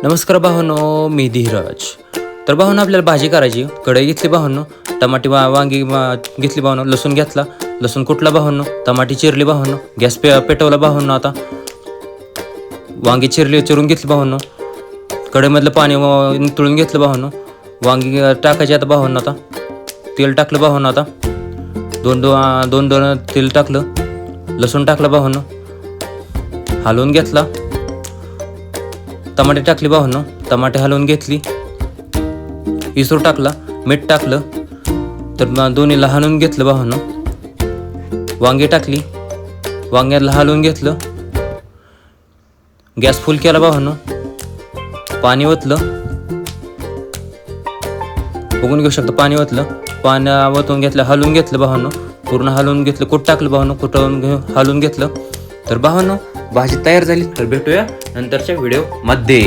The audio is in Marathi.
नमस्कार भावांनो, मी धीरज. तर भावांनो, आपल्याला भाजी करायची. कढई घेतली भावांनो, टमाटी वांगी घेतली भावांनो, लसूण घेतला, लसूण कुटला भावांनो, टमाटी चिरली भावांनो, गॅस पेटवला भावांनो. आता वांगी चिरून घेतली भावांनो, कढईमधलं पाणी नितळून घेतलं भावांनो. वांगी टाकायची आता भावांनो. आता तेल टाकलं भावांनो. आता दोन तेल टाकलं, लसूण टाकलं भावांनो, हलवून घेतला. टमाटे टाकली भावांनो, टमाटे हलवून घेतली. इसूर टाकला, मीठ टाकलं, तर दोन्हीला हलवून घेतलं भावांनो. वांगी टाकली, वांग्याला हलवून घेतलं. गॅस फुल केला भावांनो, पाणी ओतलं. बघून घेऊ शकता, पाणी ओतलं. पाणी ओतून घेतलं, हलवून घेतलं भावांनो, पूर्ण हलवून घेतलं. कूट टाकलं भावांनो, हलवून घेतलं. तर भावांनो, भाजी तयार झाली. तर भेटूया नंतरच्या व्हिडिओमध्ये.